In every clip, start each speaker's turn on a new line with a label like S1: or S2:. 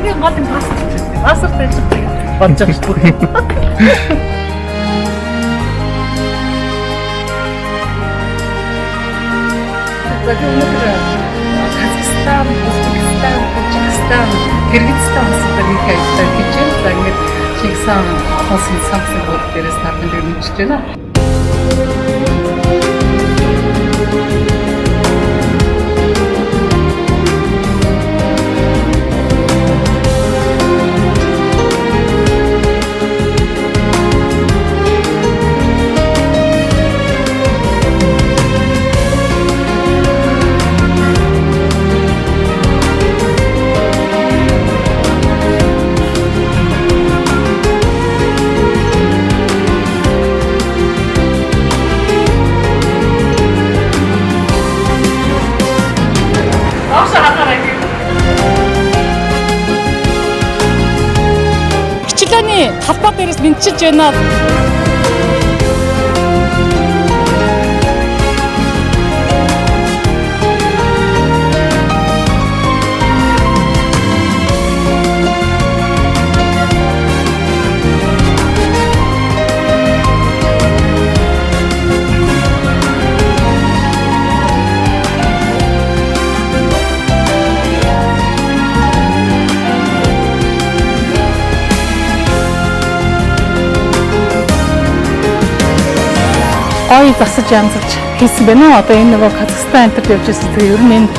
S1: хамгийн гол нь паст юм шиг. Пастар дээр болж байгаа шүү дээ. Казахстан, Узбекистан, Таджикистан, Кыргызстан улсуудаар их аяллаа хийж байна. За ингээд Чингисхан хоосын самсаг дээрээс тархан дээр мэдчихэж байна.
S2: Хичээлний талбай дээрээс мэдчилж байна. Гой засаж янзалж хийсэн байна. Одоо энэ нөгөө Казахстан энтерд явж байсан. Тэгээ ер нь энэ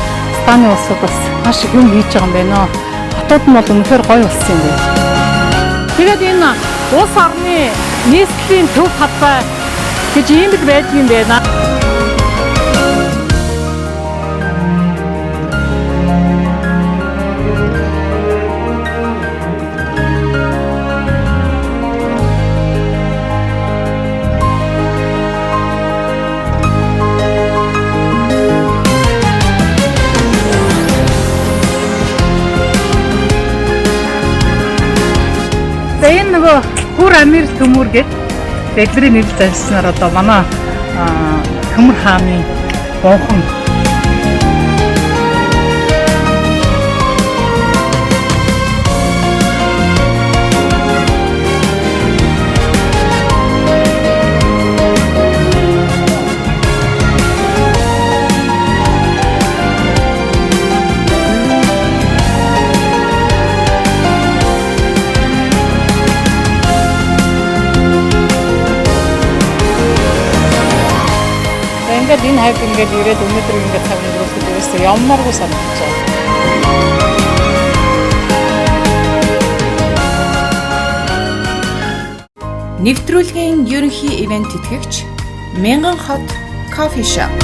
S2: Станы улсууд бас маш их юм хийж байгаа юм байна. Хотууд нь бол үнэхээр гоё болсон юм байна. Тэгээд энэ улс орны нийслэлийн төв талбай гэж ийм л байдаг юм байна. Энэ нөгөө Хүр Амир төмөр гэдэг дэлгэрийн нэрэл зарснаар одоо манай Төмөр хааны бонхон ингээд энэ хайп ингээд ирээд өнөөдөр ингээд тавны бүрэлдэхүүн дээрээс ямаргүй санагдаж байна.
S3: Нэвтрүүлгийн ерөнхий ивент тэтгэгч Мянган хот кофе шоп.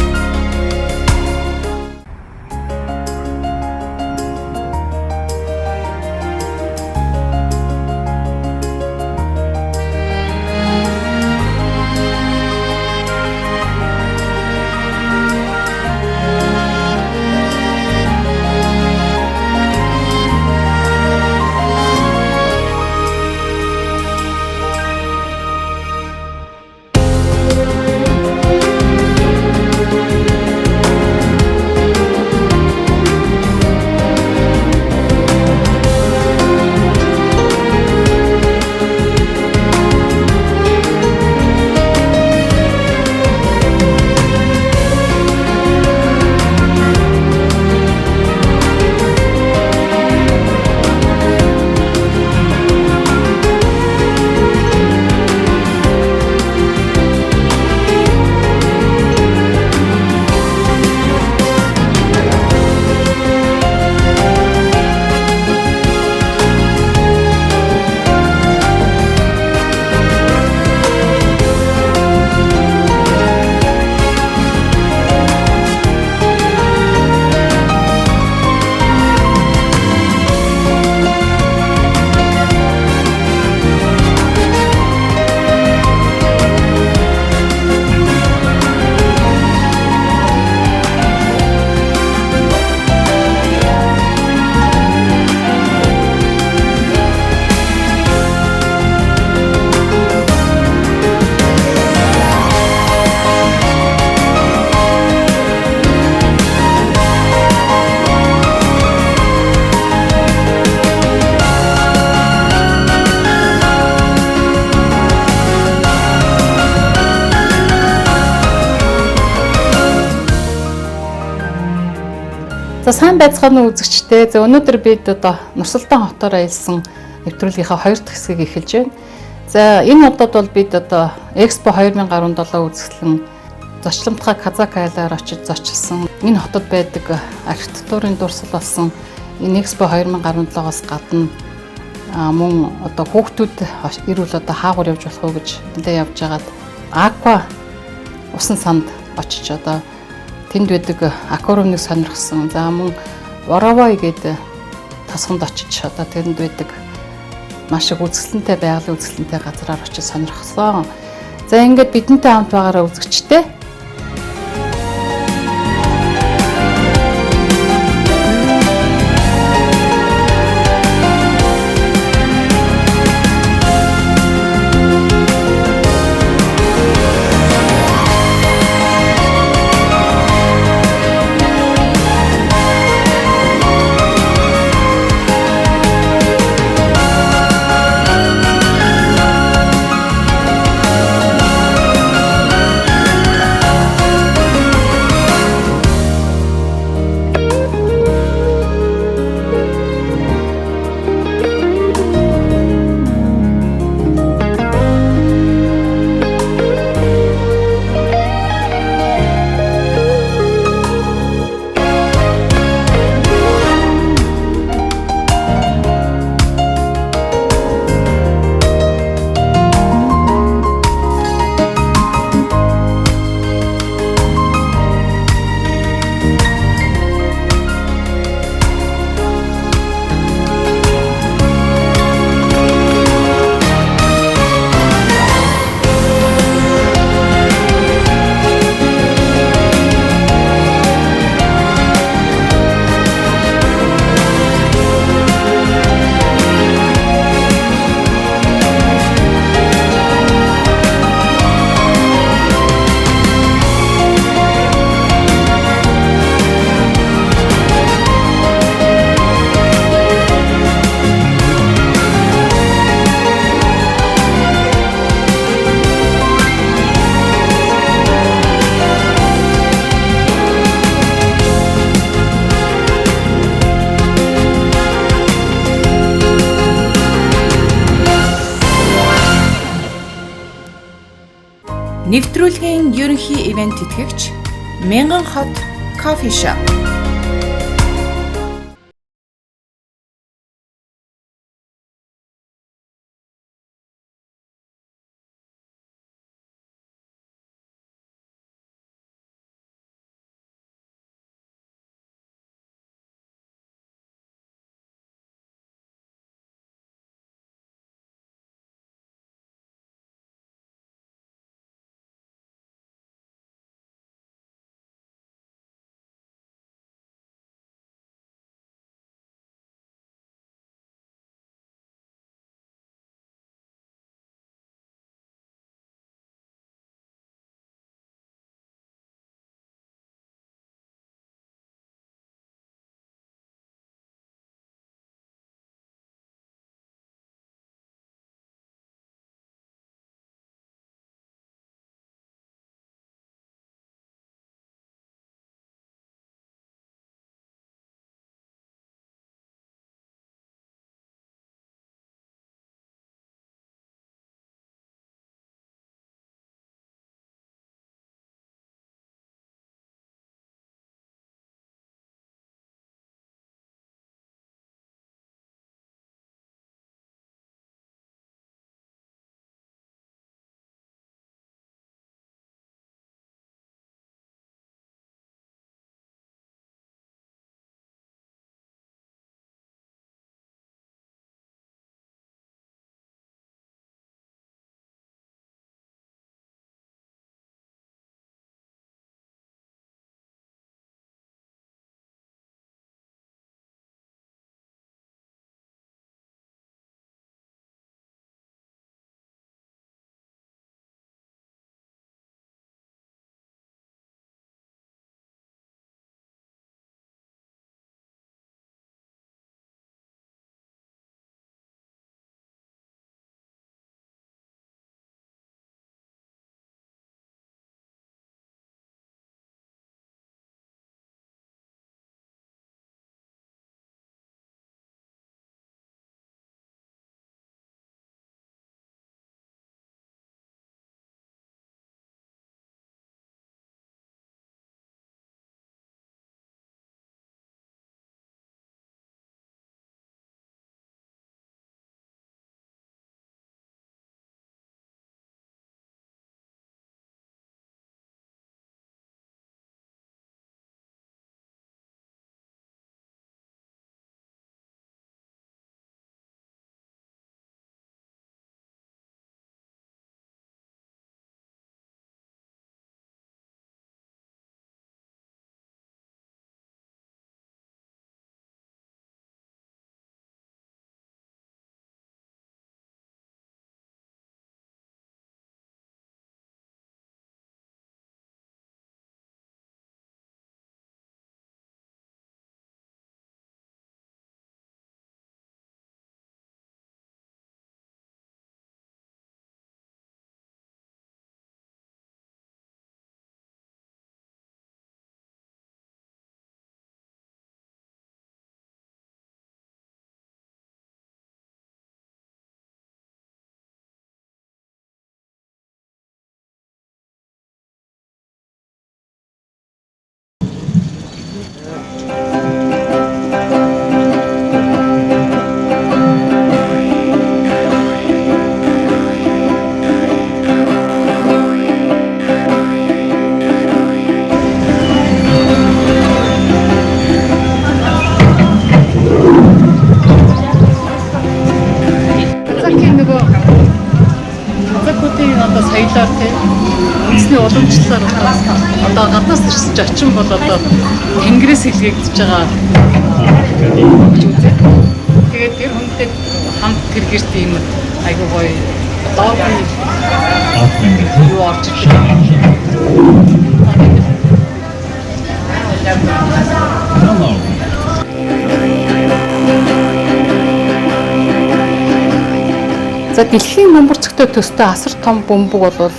S2: За сайн байцгаана уу үзэгчдээ. За өнөөдөр бид одоо Нурсултан хотоор аялсан нэвтрүүлгийнхаа 2 дахь хэсгийг эхэлж байна. За энэ удаад бол бид одоо Экспо 2017 үзэсгэлэн зочилмтгай Казак айлаар очиж зочилсон. Энэ хотод байдаг архитектурын дурсал болсон энэ Экспо 2017-оос гадна мөн одоо хүүхдүүд ирүүл одоо хаагур явж болох уу гэж нэлээд явж байгаад Аква усан санд очиж одоо тэнд байдаг аквариумыг сонирхсан. За мөн Воровой гэдэг тасганд очиж одоо тэнд байдаг маш их үзэсгэлэнтэй байгалийн үзэсгэлэнтэй газраар очиж сонирхсон. За ингээд бидэнтэй хамт байгаараа үзэгчтэй.
S3: Нэвтрүүлгийн ерөнхий ивент тэтгэгч Мянган хот кофе шоп.
S2: Казахын нөгөө казакуудын одоо соёлоор тийм үндэсний уламжлалаар одоо гаднаас ирсэн ч очин бол одоо тэнгэрээс илгээгдэж байгаа гэж үзээ. Тэгээд тэр хүнтэй хамт тэр гэрт ийм айгуу гоё доогийн юу орж За дэлхийн бөмбөрцөгтэй төстэй асар том бөмбөг бол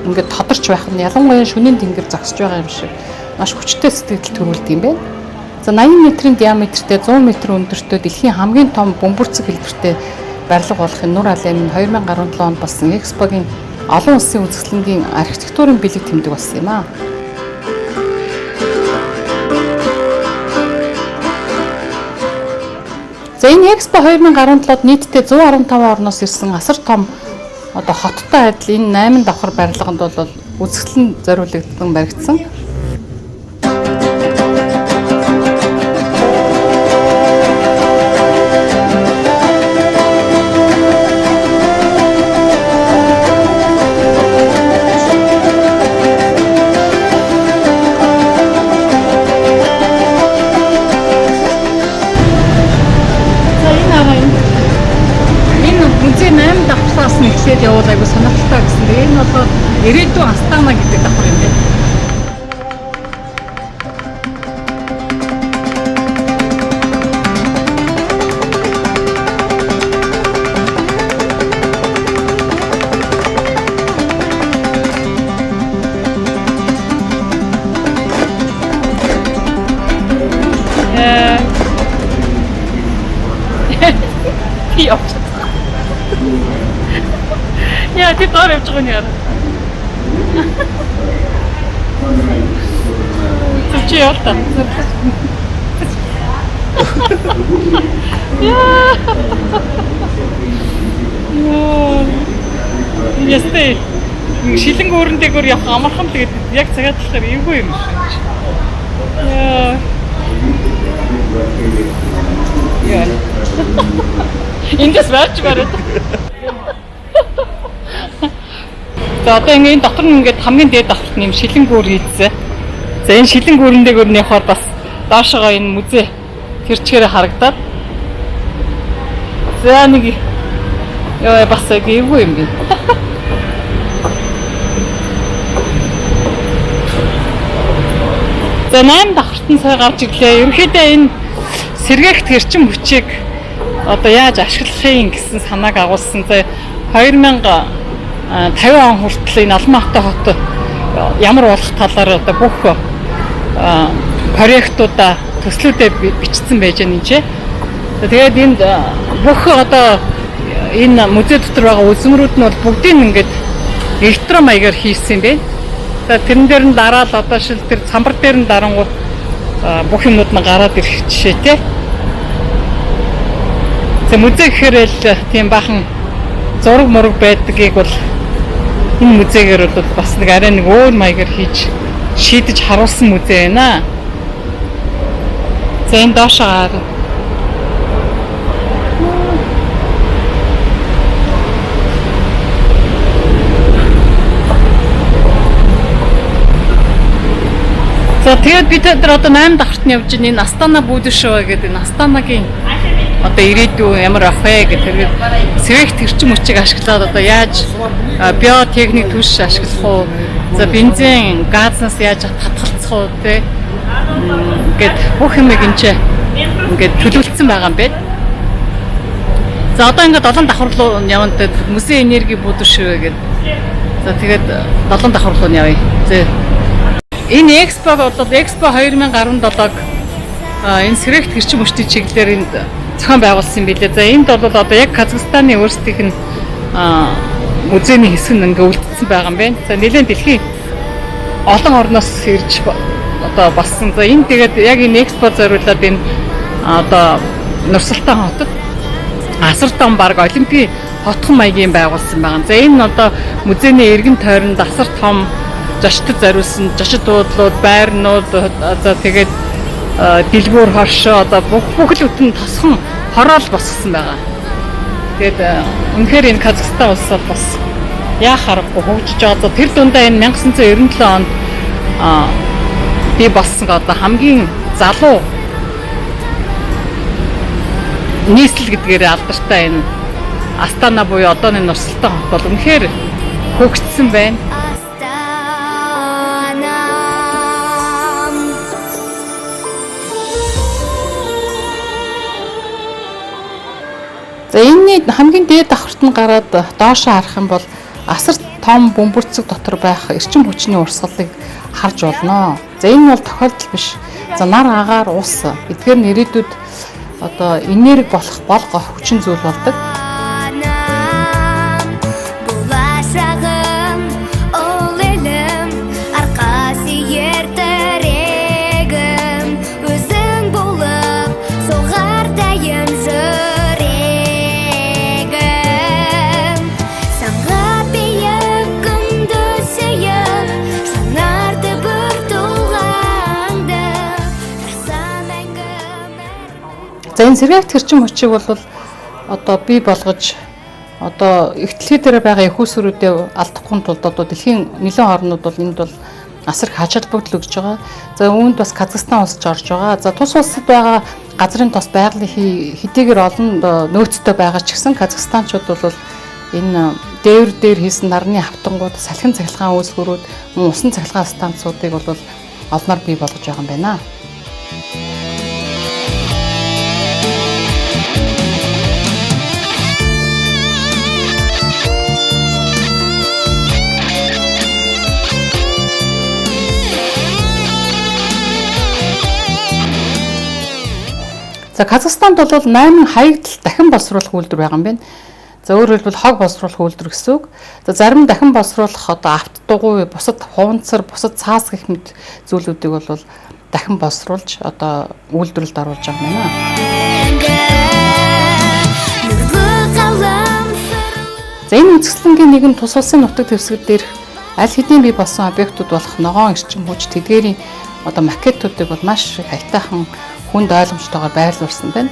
S2: ингээд тодорч байх нь ялангуяа шөнийн тэнгэр зогсож байгаа юм шиг маш хүчтэй сэтгэл төрүүлдэг юм байна. За 80 метрийн диаметртэй 100 м өндөртэй дэлхийн хамгийн том бөмбөрцөг хэлбэртэй барилга болохын нур алын 2017 онд болсон Экспогийн олон улсын үзэсгэлэнгийн архитектурын бэлэг тэмдэг болсон юм аа. За энэ Экспо 2017-д нийтдээ 115 орноос ирсэн асар том одоо хоттой адил энэ 8 давхар барилганд бол үзэсгэлэн зориулагдсан баригдсан. Эхлээд явуул айгу сонирхолтой гэсэн. Энэ бол ирээдүйн Астана гэдэг давхар юм байна. Явж. Яа, ти доор явж байгаа нь яа. Чи явта. Яа. Ястэй. Шилэн өөрөн дээгүүр явах амархан л тэгээд яг цагаад болохоор эвгүй юм шиг. Яа. Яа. Эндээс байж бараад. За одоо энэ дотор нь ингээд хамгийн дээд давхарт нэм шилэн гүүр хийдсэн. За энэ шилэн гүүрэн дээр нь явахаар бас доошогоо энэ музей тэрчгээрээ харагдаад. За нэг яа бас эвгүй юм би. За 8 давхарт нь сая гарч ирлээ. Ерөнхийдөө энэ сэргээх тэрчин хүчийг одоо яаж ашиглахын гэсэн санааг агуулсан. За 2050 он хүртэл энэ Алматы хот ямар болох талаар одоо бүх проектуудаа төслүүдэд бичсэн байж байгаа юм чи. Тэгээд энд бүх одоо энэ музей дотор байгаа үзмрүүд нь бол бүгдийг ингээд электрон маягаар хийсэн юм байна. За тэрэн дээр нь дараал одоо шил тэр цамбар дээр нь дарангууд бүх юмнууд нь гараад ирэх жишээ тий. За музей гэхээр л тийм бахан зураг мураг байдгийг бол энэ музейгээр бол бас нэг арай нэг өөр маягаар хийж шийдэж харуулсан музей байна. За энэ доошоо за тэгээд бид одоо 8 давхарт нь явж байна. Энэ Астана Будушева гэдэг энэ Астанагийн одоо ирээдүйн ямар ах вэ гэдэг сэргээх тэрчим хүчийг ашиглаад одоо яаж биотехник түвш ашиглах уу, за бензин газнаас яаж татгалцах уу те ингээд бүх юм ингээд төлөвлөсөн байгаа юм байна. За одоо ингээд 7 давхар руу яванд музей энерги Будушева гэдэг. За тэгээд 7 давхар руу явъя. За энэ Экспо бол Экспо 2017-г энэ сэргээх тэрчим хүчний чиглэлээр энд зохион байгуулсан юм билээ. За энд бол одоо яг Казахстаны өөрсдийнх нь музейний хэсэг нь ингээ үлдсэн байгаа юм байна. За нэлээд дэлхийн олон орноос ирж одоо болсон. За энэ тэгээд яг энэ экспо зориулаад энэ одоо Нурсултан хотод асар том баг олимпийн хотхон маягийн байгуулсан байгаа. За энэ одоо музейний эргэн тойронд асар том зочдод зориулсан зочид буудлууд, байрнууд за тэгээд дэлгүүр хоршоо одоо бүх л бүтэн тосхон хороол босгосон байгаа. Тэгээд үнэхээр энэ Казахстан улсад бас яах аргагүй хөгжиж байгаа. За тэр дундаа энэ 1997 онд би болсон одоо хамгийн залуу нийслэл гэдгээр алдартай энэ Астана буюу одооны Нурсултан хот бол үнэхээр хөгжсөн байна. За энэний хамгийн дээд давхарт нь гараад доошоо харах юм бол асар том бөмбөрцөг дотор байх эрчим хүчний урсгалыг харж болно. За энэ бол тохиолдол биш. За нар агаар ус эдгээр нэрийдүүд одоо энерги болох гол хүчин зүйл болдог. За энэ сэргээгт хэрчим хүчийг бол одоо бий болгож одоо ихтлээ дээр байгаа их усруудыг алдахгүй тулд одоо дэлхийн нэлээд орнууд бол энд бол асар их ачаал бүгдл өгж байгаа. За үүнд бас Казахстан улс орж байгаа. За тус улсад байгаа газрын тос байгалийн хэдийгээр олон нөөцтэй байгаа ч гэсэн Казахстанчууд бол энэ дээвэр дээр хийсэн нарны хавтангууд, салхин цахилгаан үйлсгүүрүүд, усан цахилгаан станцуудыг бол олноор бий болгож байгаа юм байна. За Казахстанд бол 8 хаягдл дахин боловсруулах үйлдвэр байгаа юм байна. За өөрөөр хэлбэл хог боловсруулах үйлдвэр гэсэн үг. За зарим дахин боловсруулах одоо авто дугуй, бусад хуванцар, бусад цаас гэх мэт зүйлүүдийг бол дахин боловсруулж одоо үйлдвэрлэлд оруулж байгаа юм байна. За энэ үзэсгэлэнгийн нэгэн тус улсын нутаг дэвсгэр дээрх аль хэдийн бий болсон объектууд болох ногоон эрчим хүч тэдгээрийн одоо макетуудыг бол маш хайтайхан хүнд ойлгомжтойгоор байрлуулсан байна.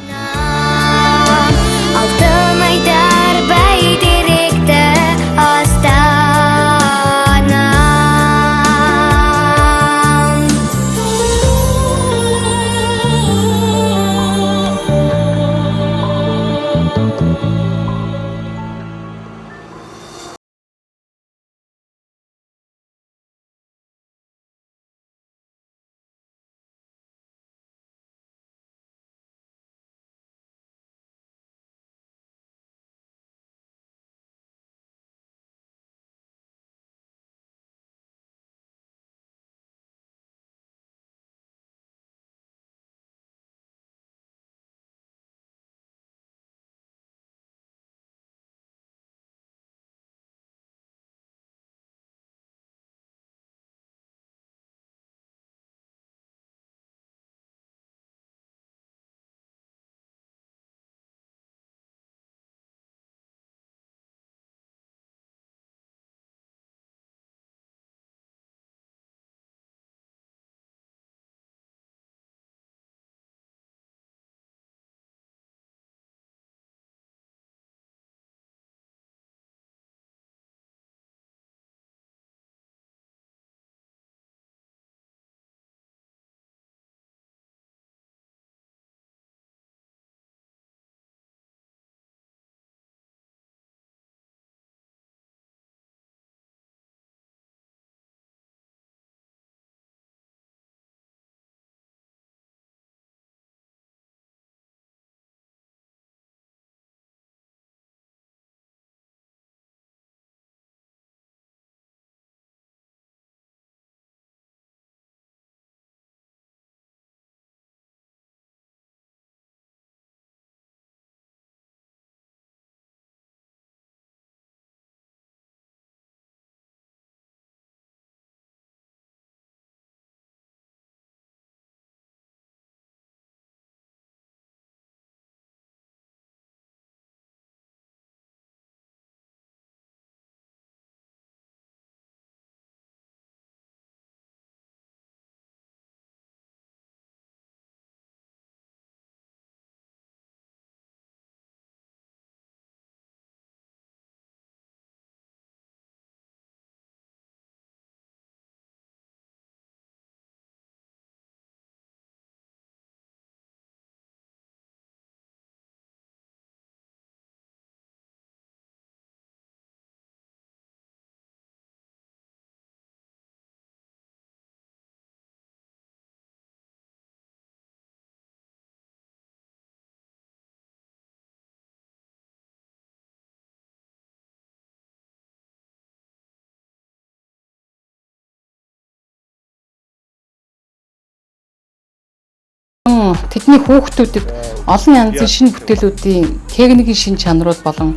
S2: олон тэдний хүүхдүүдэд олон янзын шинэ бүтээлүүдийн техникийн шинэ чанарууд болон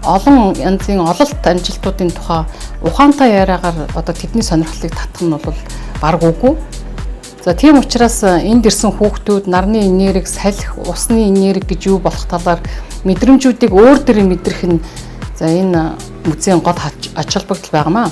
S2: олон янзын ололт амжилтуудын тухай ухаантай яриагаар одоо тэдний сонирхлыг татах нь бол баг үгүй. За тийм учраас энд ирсэн хүүхдүүд нарны энерги, салхи, усны энерги гэж юу болох талаар мэдрэмжүүдийг өөр дөрөв мэдрэх нь за энэ музейн гол ач холбогдол байнамаа.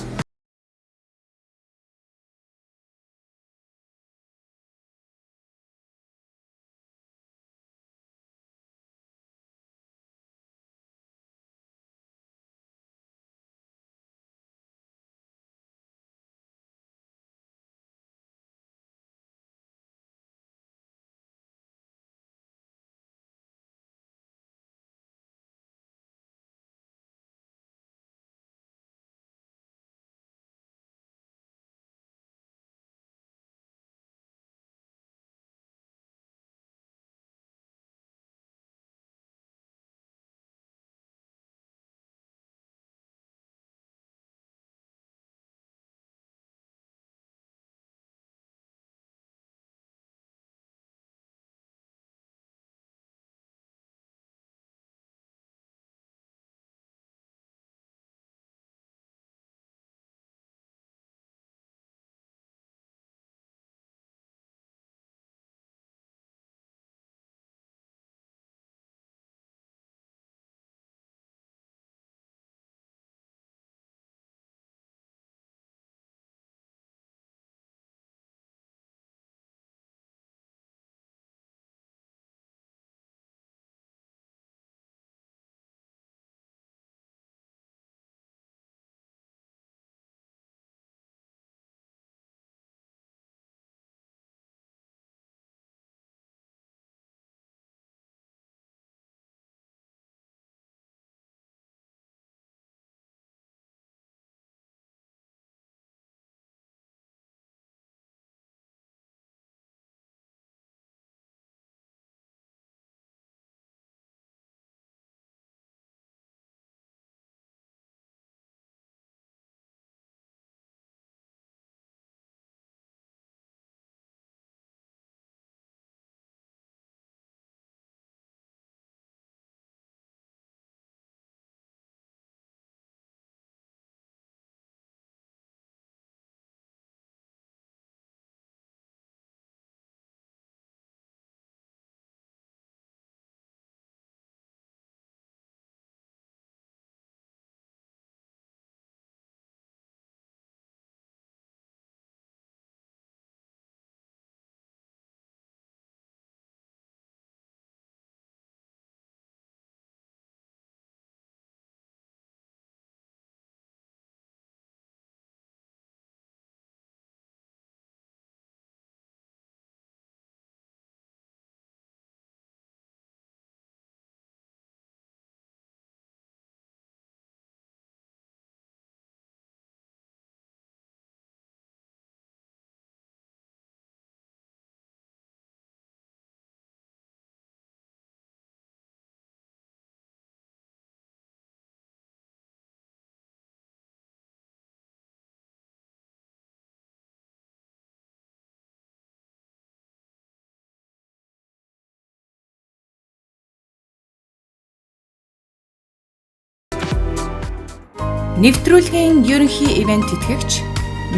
S3: Нэвтрүүлгийн ерөнхий ивент тэтгэгч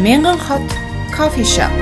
S3: Мянган хот кофе шоп.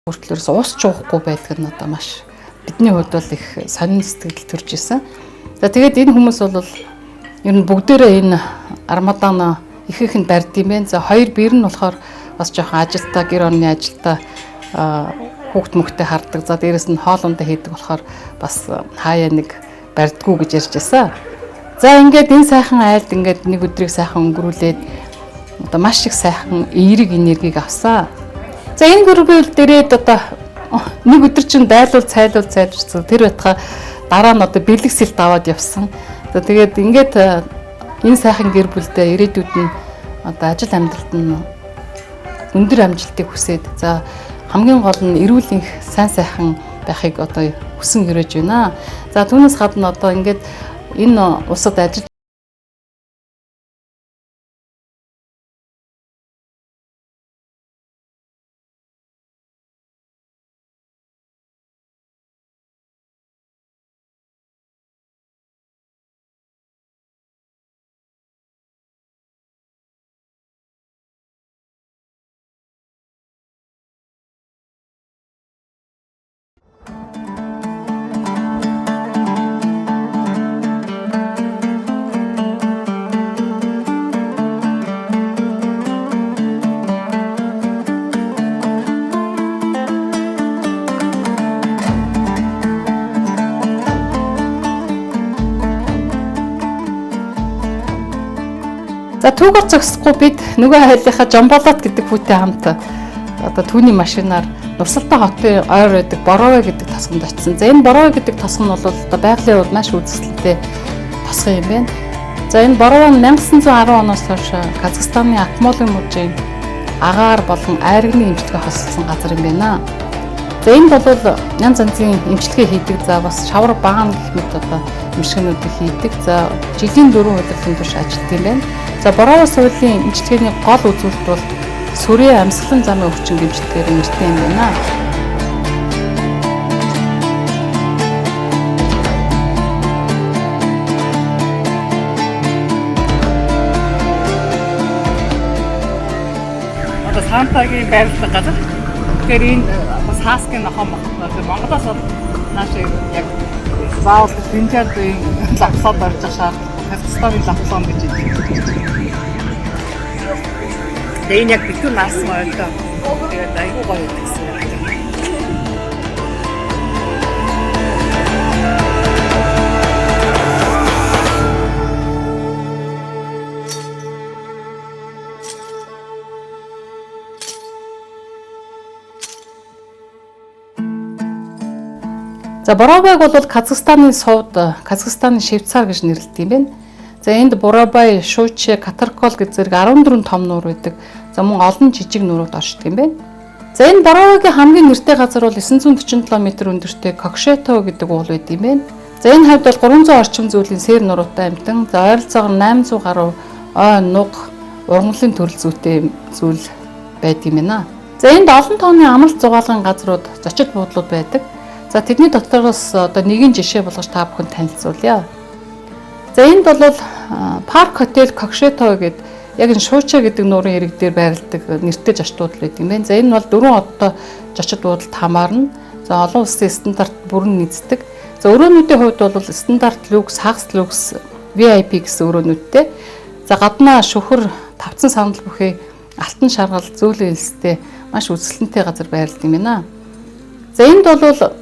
S2: Хүртлээрс ус чуухгүй байдаг нь одоо маш бидний хувьд бол их сонин сэтгэл төрж исэн. За тэгээд энэ хүмүүс бол ер нь бүгдээрээ энэ Рамадан ихэнх нь барьд юм байна. За хоёр бэр нь болохоор бас жоохон ажилтаа, гэр орны ажилтаа хүүхд мөхтэй хардаг. За дээрэс нь хоолундаа хийдэг болохоор бас хаяа нэг барьдгүү гэж ярьж байсан. За ингээд энэ сайхан айлд ингээд нэг өдрийг сайхан өнгөрүүлээд одоо маш их сайхан эерэг энергийг авсан. За энэ группийн дээрээд одоо нэг өдөр чинь дайлуул цайлуулсан. Тэр байтха дараа нь одоо бэлгэсэлт аваад явсан. За тэгээд ингээд энэ сайхан гэр бүлдээ ирээдүйд нь одоо ажил амьдралд нь өндөр амжилтыг хүсээд за хамгийн гол нь эрүүл энх сайн сайхан байхыг одоо хүсэн хөрөөж байна. За түүнээс гадна одоо ингээд энэ улсад ажил за түүгээр зогсохгүй бид нөгөө хайлынхаа Жамболот гэдэг хүүтэй хамт одоо түүний машинаар Нурсалтай хотын ойр байдаг Боровэ гэдэг тосгонд очсон. За энэ Боровэ гэдэг тосгон нь бол одоо байгалийн хувьд маш үзэсгэлэнтэй тосгон юм байна. За энэ Боровэ нь 1910 оноос хойш Казахстаны Акмолын мужийн агаар болон айргны эмчилгээ хосолсон газар юм байна. За энд бол янз янзын эмчилгээ хийдэг. За бас шавар багаан гэх мэт одоо эмчилгээнүүдийг хийдэг. За жилийн 4 удаагийн турш ажилладаг юм байна. За Боровэ суулийн эмчилгээний гол үзүүлэлт бол сүрээ амьсгалан замын өвчин эмчилгээгээр нэртэй юм байна. Одоо Сантагийн байрлал газар. Тэгэхээр энэ бас Хаскын нохоо Монголоос бол нааш яг заавал Бинжад лавсаад орж байгаа шаардлага. Казахстаны лавсан гэж хэлдэг. Энэ яг битүү наасан ойлоо. Тэгээд айгүй гоё гэсэн юм. За Боровайг бол Казахстаны сувд, Казахстаны Швейцар гэж нэрлэдэг юм байна. За энд Боровай, Шуйчи, Катаркол гэж зэрэг 14 том нуур байдаг. За мөн олон жижиг нуурууд оршдог юм байна. За энэ Боровайгийн хамгийн нэртэй газар бол 947 м өндөртэй Кокшето гэдэг уул байд юм байна. За энэ хавьд бол 300 орчим зүйлийн сээр нуруутай амтан, за ойролцоогоор 800 гаруй ой, нуг, ургамлын төрөл зүйтэй зүйл байд юм байна. За энд олон тооны амралт зугаалгын газрууд, зочид буудлууд байдаг. За тэдний дотроос одоо нэгэн жишээ болгож та бүхэнд танилцуулъя. За энд бол Парк хотел Кокшето гэдэг яг энэ Шуйча гэдэг нуурын ирэг дээр байрладаг нэртэй зочид буудал байдаг юм байна. За энэ бол 4 одтой зочид буудалд хамаарна. За олон улсын стандарт бүрэн нийцдэг. За өрөөнүүдийн хувьд бол стандарт люкс, хагас люкс, VIP гэсэн өрөөнүүдтэй. За гаднаа шүхэр, тавцан сандал бүхий, алтан шаргал, зөөлөн элстэй маш үзэсгэлэнтэй газар байрлалд юм байна. За энд бол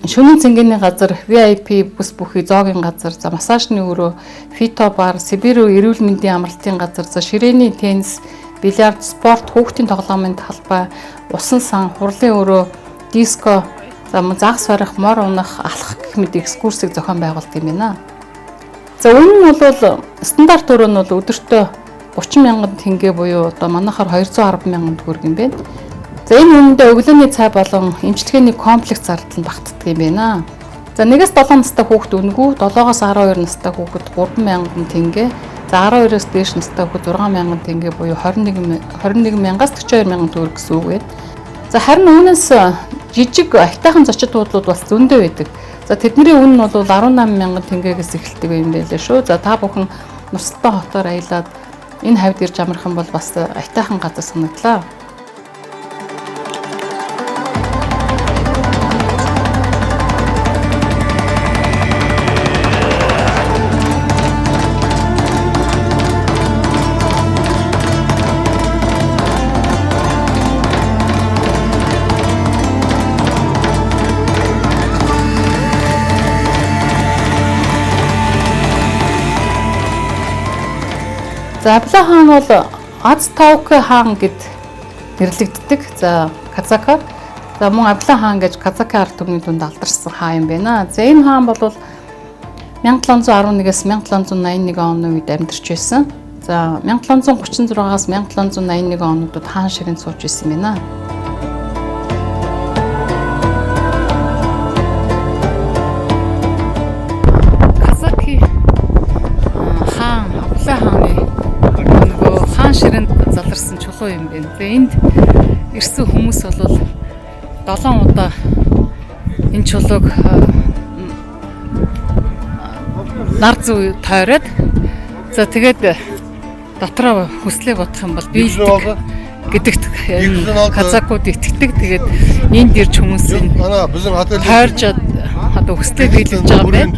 S2: шөнийн цэнгэний газар, VIP бүс бүхий зоогийн газар, за массажны өрөө, фито бар, Сибирь эрүүл мэндийн амралтын газар, за ширээний теннис, бильярд, спорт, хүүхдийн тоглоомын талбай, усан сан, хурлын өрөө, диско, за загас барих, мор унах, алхах гэх мэт экскурсыг зохион байгуулдаг юм байна. За үнэ нь бол стандарт өрөө нь бол өдөртөө 30 мянган тенге буюу одоо манайхаар 210 мянган төгрөг юм байна. За энэ үнэндээ өглөөний цай болон эмчилгээний комплекс зардал нь багтдаг юм байна. За 1-7 настай хүүхэд үнэгүй, 7-оос 12 настай хүүхэд 3 мянган тенге, за 12-оос дээш настай хүүхэд 6 мянган тенге буюу 21 мянгаас 42 мянган төгрөг гэсэн үг байна. За харин үүнээс жижиг айтайхан зочид буудлууд бас зөндөө байдаг. За тэдний үнэ нь бол 18 мянган тенгээс эхэлдэг юм байлээ шүү. За та бүхэн Нурсалтай хотоор аялаад энэ хавьд ирж амрах юм бол бас айтайхан газар санагдлаа. За Абилай хаан бол Азтаук хаан гэд нэрлэгддэг. За Казакаар. За мөн Абилай хаан гэж Казакын ард түмний дунд алдарсан хаан юм байна. За энэ хаан бол 1711-ээс 1781 оны үед амьдарч байсан. За 1736-аас 1781 онуудад хаан ширэнд сууж байсан юм байна. Казаки хаан Абилай хааны нөгөө хаан ширэнд заларсан чулуу юм байна. За энд ирсэн хүмүүс бол 7 удаа энэ чулууг нар зүй тойроод за тэгээд дотроо хүслээ бодох юм бол биелдэг гэдэгт казакууд итгэдэг. Тэгээд энд ирж хүмүүс тойрж одоо хүслээ биелүүлж байгаа юм байна.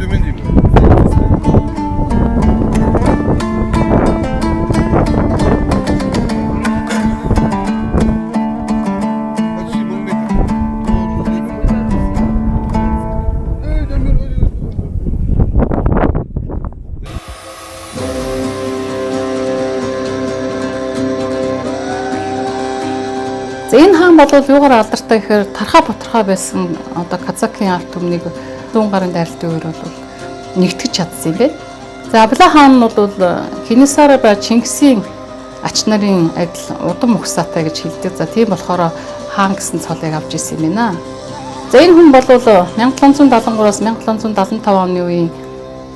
S2: За энэ хаан бол юугаар алдартай гэхээр тархаа бутархаа байсан одоо Казакын ард түмнийг 100 гарын дайралтын үеэр бол нэгтгэж чадсан юм байна. За Абилай хаан нь бол Хинисара ба Чингисийн ач нарын адил удам ухсаатай гэж хэлдэг. За тийм болохоор хаан гэсэн цолыг авч ирсэн юм байна. За энэ хүн бол 1773-аас 1775 оны үеийн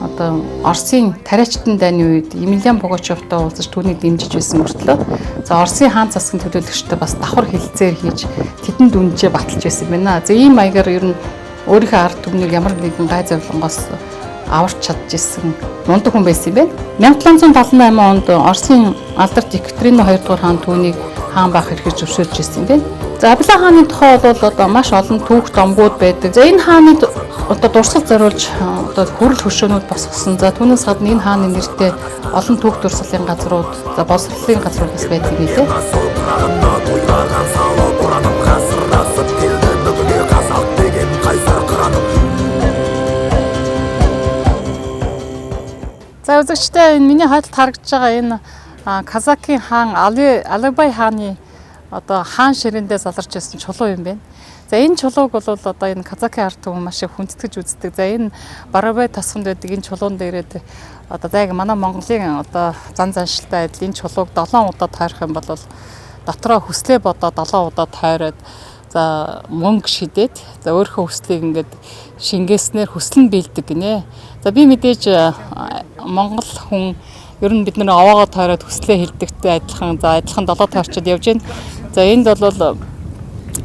S2: одоо Оросын тариачтан дайны үед Емельян Пугачевтай уулзаж түүнийг дэмжиж байсан мөртлөө за Оросын хаан засгийн төлөөлөгчтэй бас давхар хэлэлцээр хийж тэдэнд үнжээ баталж байсан байна. За ийм маягаар ер нь өөрийнхөө ард түмнийг ямар нэгэн гай завлангоос аварч чадчихсан мундаг хүн байсан юм байна. 1778 онд Оросын алдарт Екатерина 2 дугаар хаан түүнийг хаан байх эрхэж зөвшөөрж ирсэн юм байна. За Абилай хааны тухай бол одоо маш олон түүх домгууд байдаг. За энэ хааны одоо дурсгал зориулж одоо хүрэл хөшөөнүүд босгосон. За түүнээс гадна энэ хааны нэртэй олон түүх дурсгалын газрууд, за боловсролын газрууд бас байдаг юм лээ. За үзэгчдээ энэ миний хойдолд харагдж байгаа энэ Казакын хаан Алибай хааны одоо хаан ширэндээ заларч байсан чулуу юм байна. За энэ чулууг бол одоо энэ Казакын ард түмэн маш их хүндэтгэж үздэг. За энэ Барабай тасганд байдаг энэ чулуун дээрээ одоо яг манай Монголын одоо зан заншилтай адил энэ чулууг 7 удаа тойрох юм бол дотроо хүслээ бодоод 7 удаа тойроод за мөнгө шидээд за өөрийнхөө хүслийг ингээд шингээснээр хүслэн биелдэг гинэ. За би мэдээж Монгол хүн ер нь бид нэр овоогоо тойроод хүслээ хилдэгтэй адилхан 7 тойрчод явж байна. За энд бол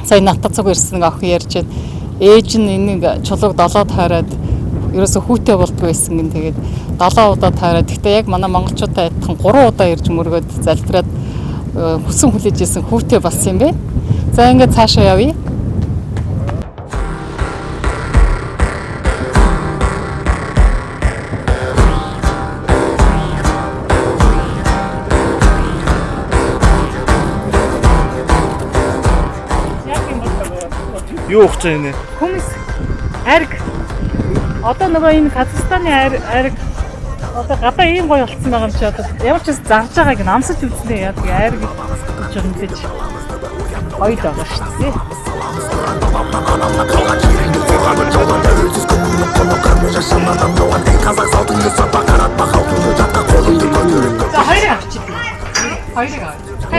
S2: сая натад цуг ирсэн охин ярьж байна. Ээж нь энийг чулууг 7 тойроод ерөөсө хүүтэй болдгоо байсан гин тэгээд 7 удаа тойроод гэхдээ яг манай монголчуудаа адилхан 3 удаа ирж мөргөөд залбираад хүсэн хүлээж исэн хүүтэй болсон юм бэ. За ингээд цаашаа явъя.
S4: Юу ухаж байна?
S2: Хүмүүс ариг одоо нөгөө энэ Казахстаны ариг одоо гадаа ийм гоё болцсон байгаа юм чи одоо ямар ч зарж байгааг нь амсаж үзнэ яа тэгээ ариг гэж юм дэж гоё байгаа шүү дээ. За хоёрыг авчих. Хоёрыг авчих.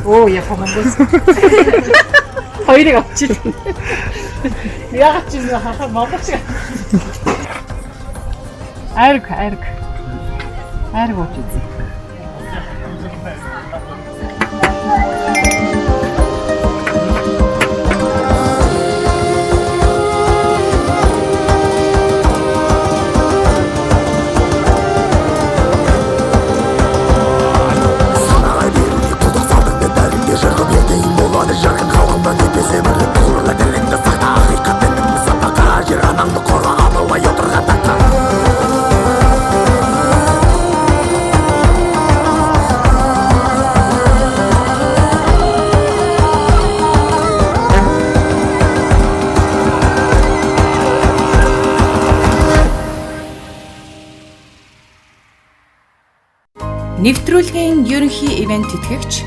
S2: Оо яа помогос. Хоёрыг авчих. Яагаад чи хахаа монголч. Ариг ууч үзье.
S3: Нэвтрүүлгийн ерөнхий ивент тэтгэгч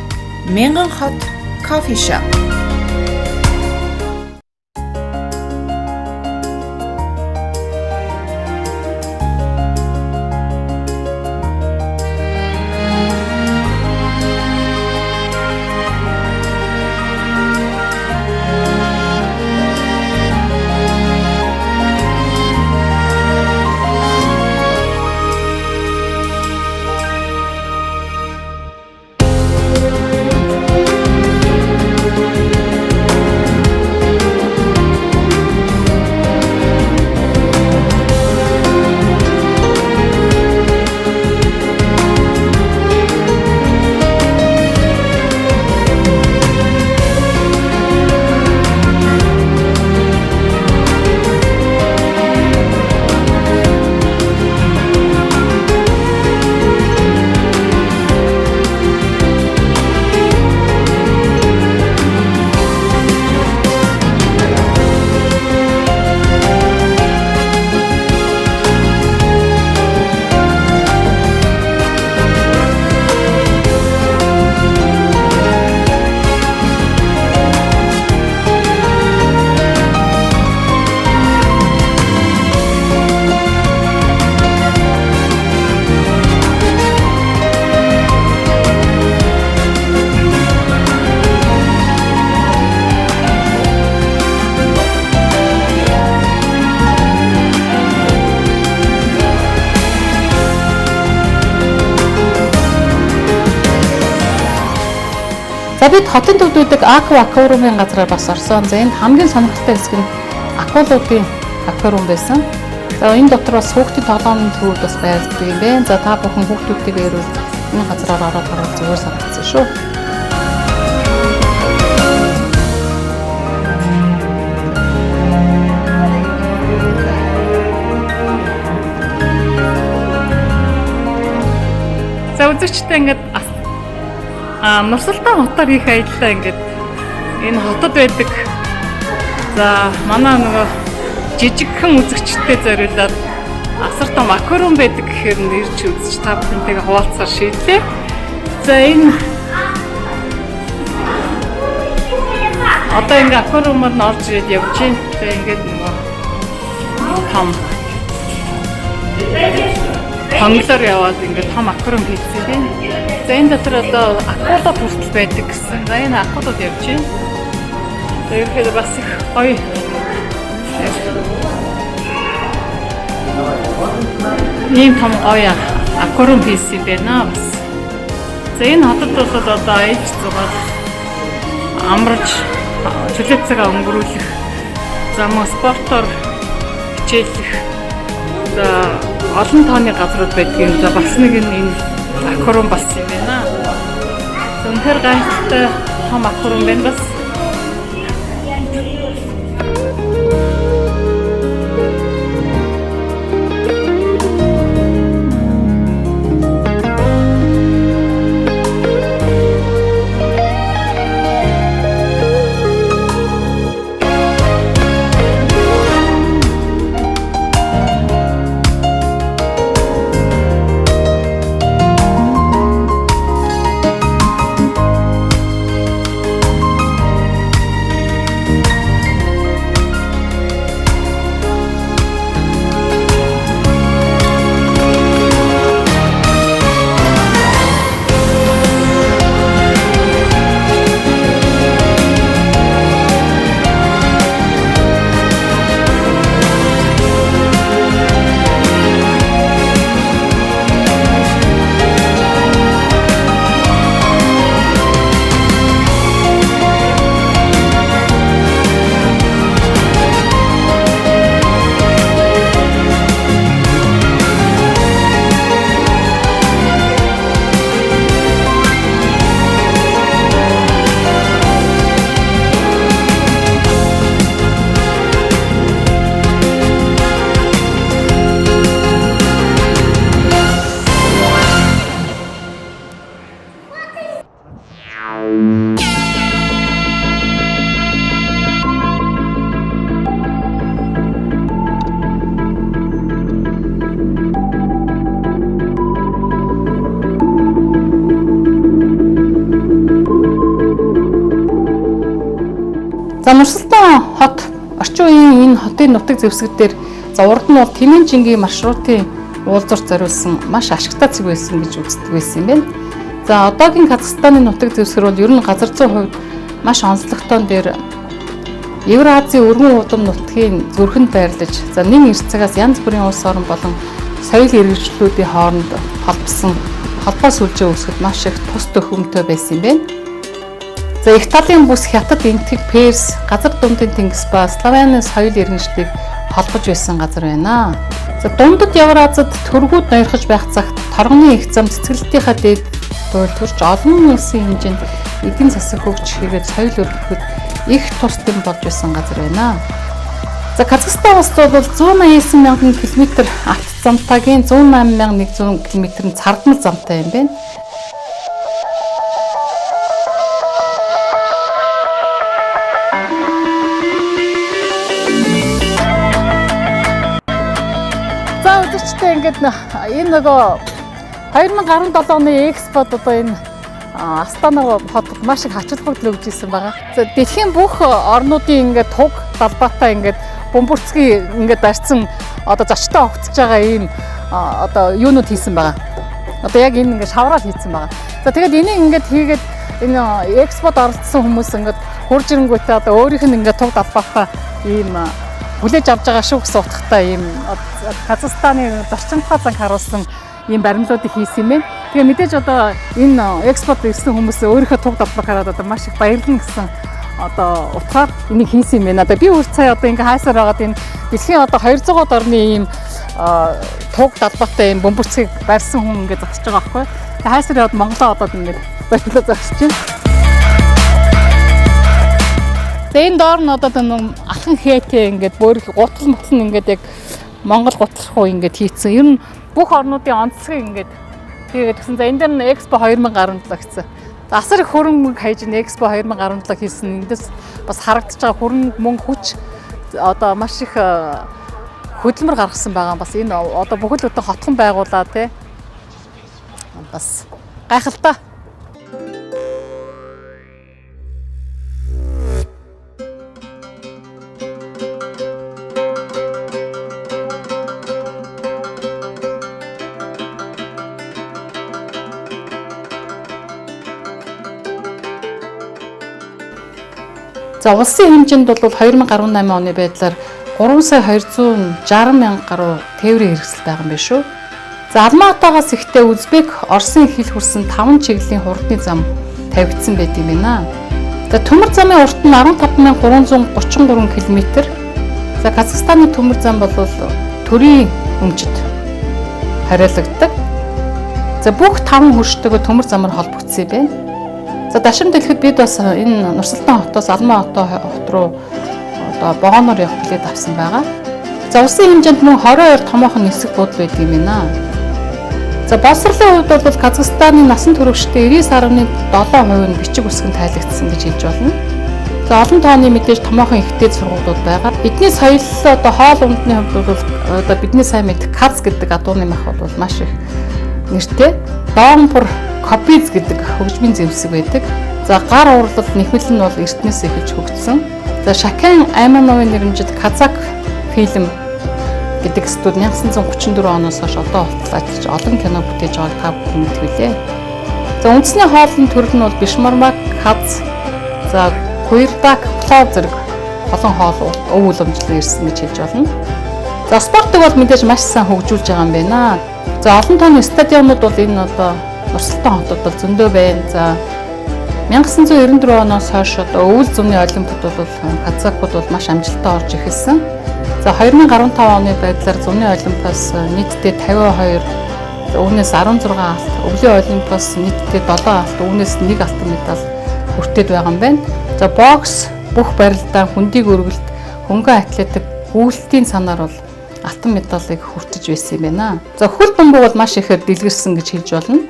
S3: Мянган хот кофе шоп.
S2: За бид хотын төвд үүдэг аквариумын газраар бас орсон. За энд хамгийн сонирхолтой хэсэг нь акулуудын аквариум байсан. За энэ дотор бас хүүхдийн тоглоомын төвүүд бас байдаг юм байна. За та бүхэн хүүхдүүдтэйгээ ирвэл энэ газраар ороод харах зүгээр санагдсан шүү.
S1: За үзэгчтэй ингээд Нурсултан хотоор хийх аяллаа ингээд энэ хотод байдаг. За манай нөгөө жижигхэн үзэгчтэй зориулаад асар том аквариум байдаг гэхээр нэрч үзэж та бүхэнтэйгээ хуваалцаар шийдлээ. За энэ одоо ингээд аквариумаар нь орж ирээд явж байна. Тэгээ ингээд нөгөө том хангалаар яваад ингээд том аквариум хийсэн тийм. За энэ дотор одоо акулууд хүртэл байдаг гэсэн. За энэ акулууд явж байна. За ерөнхийдөө бас их гоё. Ийм том гоё аквариум хийсэн байна бас. За энэ хотод бол одоо ээж зугаал амарч чөлөө цагаа өнгөрүүлэх, за мөн спортоор хичээлэх, за олон тооны газрууд байдгийн. За бас нэг энэ аквариум бас юм байна. Үнэхээр гайхалтай том аквариум байна бас.
S2: За Нурсултан хот орчин үеийн энэ хотын нутаг зэвсэг дээр за урд нь бол Тэмэнжингийн маршрутын уулзалт зориулсан маш ашигтай цэг байсан гэж үздэг байсан юм байна. За одоогийн Казахстаны нутаг зэвсгэр бол ер нь газар зүйн хувьд маш онцлогтой дээр Евразийн өргөн удам нутгийн зүрхэнд байрлаж за нэн эрт цагаас янз бүрийн улс орн болон соёл иргэншлүүдийн хооронд холбосон холбоо сүлжээ үүсгэхэд маш их тус төхөмтэй байсан юм байна. За их талын бүс Хятад, Энэтхэг, Перс, газар дундын тэнгис ба Славяны соёл иргэншлийг холбож байсан газар байна. За дундад Евразид төргүүд ноёрхож байх цагт торгоны их зам цэцгэлтийнхаа дээд дуйл төрж олон улсын хэмжээнд эдийн засаг хөгжих хэрэгэд соёл өргөхөд их тус дэм болж байсан газар байна. За Казахстан улс бол 189 мянган км авто замтайгийн 108,100 км нь цардмал замтай юм байна. За үзэгчтэй ингээд энэ нөгөө 2017 оны экспод одоо энэ Астана хотод маш их ач холбогдол өгж ирсэн байгаа. За дэлхийн бүх орнуудын ингээд туг далбаатай ингээд бөмбөрцгий ингээд барьсан одоо зочтой огцож байгаа ийм одоо юунууд хийсэн байгаа. Одоо яг энэ ингээд шаврал хийсэн байгаа. За тэгээд энийг ингээд хийгээд энэ экспод оролцсон хүмүүс ингээд хурж ирэнгүүтээ одоо өөрийнх нь ингээд туг далбаатай ийм хүлээж авч байгаа шүү гэсэн утгатай ийм Казахстаны зарчимтай занг харуулсан ийм баримлуудыг хийсэн юм байна. Тэгээ мэдээж одоо энэ экспорт ирсэн хүмүүс өөрийнхөө туг далбаг хараад одоо маш их баярлна гэсэн одоо утгаар энийг хийсэн юм байна. Одоо би өөр цаа одоо ингээ хайсаар байгаад энэ дэлхийн одоо 200-аад орны ийм туг далбаатай ийм бөмбөрцгийг барьсан хүн ингээ зогсож байгаа байхгүй. Тэгээ хайсаар яваад Монголоо одоо ингээ баярлаа зогсож байна. Тэгээ энэ доор нь одоо энэ алхан хээтэй ингээ бөөрөх гутал мутал ингээ яг Монгол гутлах уу ингээ хийцэн. Ер нь бүх орнуудын онцлогийг ингээд тэгээд гэсэн. За энэ дээр нь Экспо 2017 гэсэн. Асар их хөрөнгө хайж Экспо 2017 хийсэн. Эндээс бас харагдаж байгаа хөрөнгө мөнгө хүч одоо маш их хөдөлмөр гаргасан байгаа. Бас энэ одоо бүхэл бүтэн хотхон байгууллаа тий. Бас гайхалтай. За улсын хэмжээнд бол 2018 оны байдлаар 3,260 мянга гаруй тээврийн хэрэгсэл байгаа юм байна шүү. За Алматагаас ихтэй Узбек, Оросын хил хүрсэн 5 чиглэлийн хурдны зам тавигдсан байт юм байна. За төмөр замын урт нь 15,333 км. За Казахстаны төмөр зам бол төрийн өмчөд хариулагддаг. За бүх 5 хөрштөгөө төмөр замаар холбогдсон юм байна. За дашин дэлгэхэд бид бас энэ Нурсултан хотоос Алмаа хот руу одоо вагоноор явах билет авсан байгаа. За улсын хэмжээнд мөн 22 томоохон нисэх буудал байдаг юм байна. За боловсролын хувьд бол Казахстаны насан туршидтын 99.7% нь бичиг үсгэнд тайлагдсан гэж хэлж болно. За олон тооны мэдээж томоохон ихтэй сургуулиуд байгаа. Бидний соёл одоо хоол ундны хувьд бол одоо бидний сайн мэдэх Каз гэдэг адууны мах бол маш их нэртэй. Доомбор Копиз гэдэг хөгжмийн зэвсэг байдаг. За гар урлал нэхмэл нь бол эртнээс эхэлж хөгжсөн. За Шакан Аймановын нэрмжид Казак фильм гэдэг студ 1934 оноос хойш одоо болтол ажиллаж олон кино бүтээж байгааг та бүхэн мэдвүлээ. За үндэсний хоолны төрөл нь бол бишмармак, каз, за куирдак, плов зэрэг олон хоол өв уламжлал ирсэн гэж хэлж болно. За спортыг бол мэдээж маш сайн хөгжүүлж байгаа юм байна. За олон тооны стадионууд бол энэ одоо Нурсултан хотод бол зөндөө байна. За 1994 оноос хойш одоо өвөл зүүнний олимпиад бол казакууд бол маш амжилттай орж эхэлсэн. За 2015 оны байдлаар зүүнний олимпиас нийтдээ 52, үүнээс 16 алт, өвлийн олимпиас нийтдээ 7 алт, үүнээс 1 алтан медаль хүртээд байгаа юм байна. За бокс бүх барилдаа хүндийг өргөлт, хөнгөн атлетик, гүйцэтгэлийн санаар бол алтан медалийг хүртэж байсан юм байна. За хөл бөмбөг бол маш ихээр дэлгэрсэн гэж хэлж болно.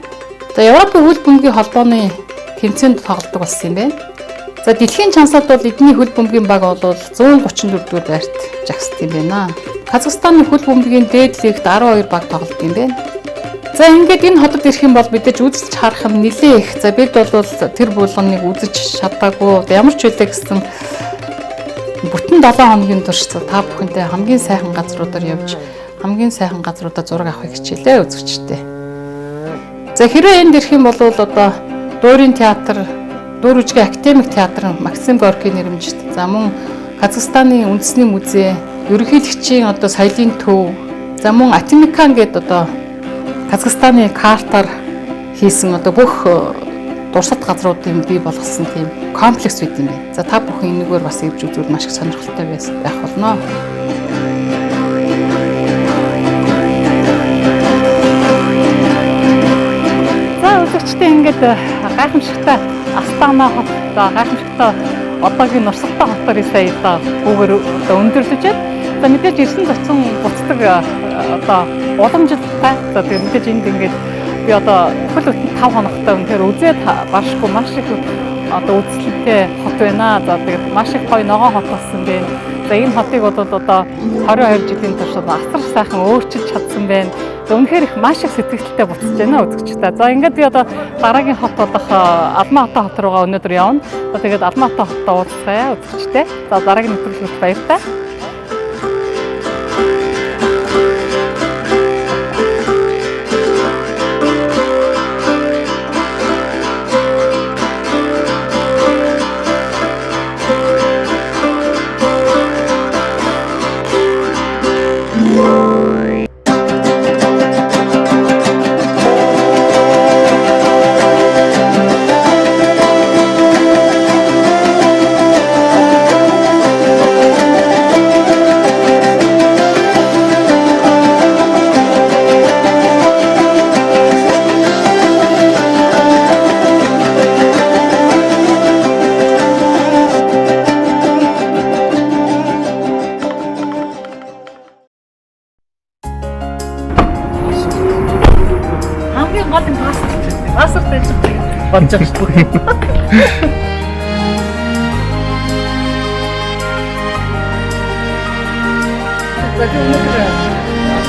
S2: За Европын хөл бөмбөгийн холбооны тэмцээнд тоглодог болсон юм байна. За дэлхийн чансалд бол эдний хөл бөмбөгийн баг бол 134-р байрт жагсд юм байна. Казахстаны хөл бөмбөгийн дээд лигт 12 баг тоглодог юм байна. За ингээд энэ хотод ирэх юм бол мэдээж үзэж харах юм нэлээ их. За бид бол тэр булганыг үзэж чадаагүй. Ямар ч үйлээ гэсэн бүтэн 7 хоногийн турш та бүхэнтэй хамгийн сайхан газруудаар явж хамгийн сайхан газруудаа зураг авахыг хичээлээ үзэгчтэй. За хэрвээ энд ирэх юм бол одоо Дуурийн театр, Дуур үжигийн академик театр Максим Горький нэрмжит. За мөн Казахстаны үндэсний музей, ерөнхийлөгчийн одоо соёлын төв, за мөн Атимикан гэдэг одоо Казахстаны картаар хийсэн одоо бүх дурсад газруудын бий болгосон тийм комплекс байт юм байна. За та бүхэн энэгээр бас ирж үзвэл маш их сонирхолтой байх болно. Үзэгчтэй ингээд гайхамшигтай Астана хот, гайхамшигтай одоогийн Нурсултан хотоор сая хүүгээр одоо өндөрлөж байна. За мэдээж ирсэн зочин буцдаг одоо уламжлалтай. За тэгээд мэдээж энд ингээд би одоо хөл бүтэн 5 хоногтой үнээр үзээд баршгүй маш их одоо үзэлтэй хот байна. За тэгээд маш их гоё ногоон хот болсон байна. За энэ хотыг бол одоо 22 жилийн турш асар сайхан өөрчилж чадсан байна. Үнэхээр их маш их сэтгэлтэй буцаж байна үзэгчтэй. За ингээд би одоо дараагийн хот болох Алмаата хот руугаа өнөөдөр явна. За тэгээд Алмаата хоттой уулзъя үзэгчтэй. За дараагийн нэвтрүүлэгт баяртай.
S1: Болж байгаа шүү дээ.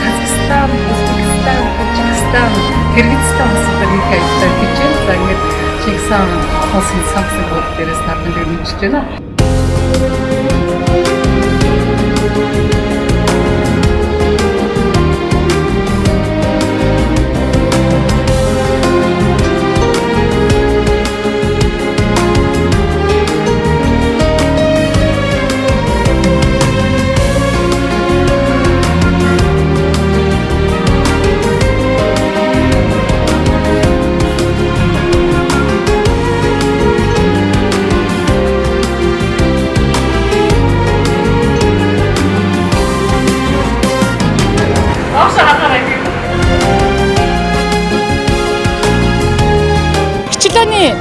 S1: Казахстан, Узбекистан, Таджикистан, Кыргызстан улсуудаар их аялал хийж байна. За ингээд Чингисхан улсын самсаг бол дээрээс тархан дээр мэдчихэж байна.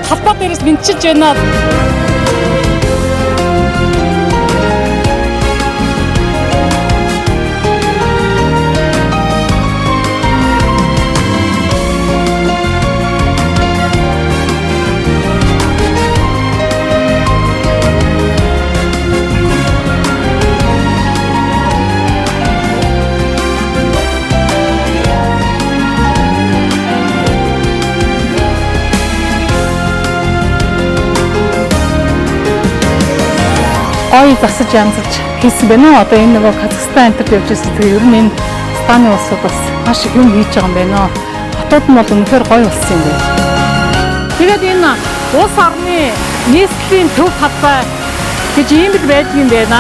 S1: Талбай дээрээс мэдчилж байна. Ой засаж янзалж хийсэн байна. Одоо энэ нөгөө Казахстан энтерд явж байсан. Тэгээ ер нь энэ Станы улсууд бас маш их юм хийж байгаа юм байна. Хотууд нь бол үнэхээр гоё болсон юм байна. Тэгээд энэ улс орны нийслэлийн төв талбай гэж ийм л байдаг юм байна.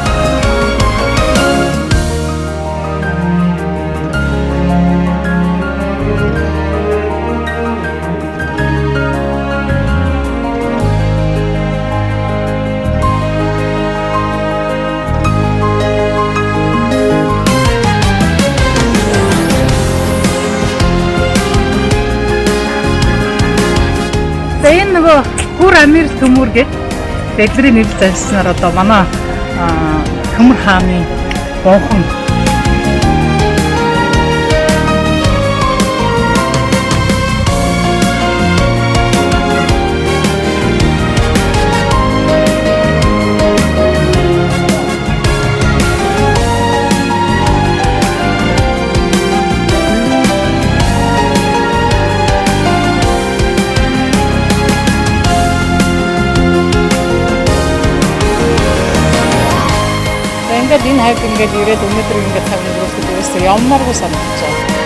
S1: Энэ нөгөө Хүр Амир төмөр гэж тэдний нэр занснаар одоо манай Төмөр хааны гонхон
S2: ингээд энэ хавьд ингээд ирээд өнөөдөр ингээд тавин өнгөрүүлэхэд ерөөсөө явмааргүй санагдаж байна.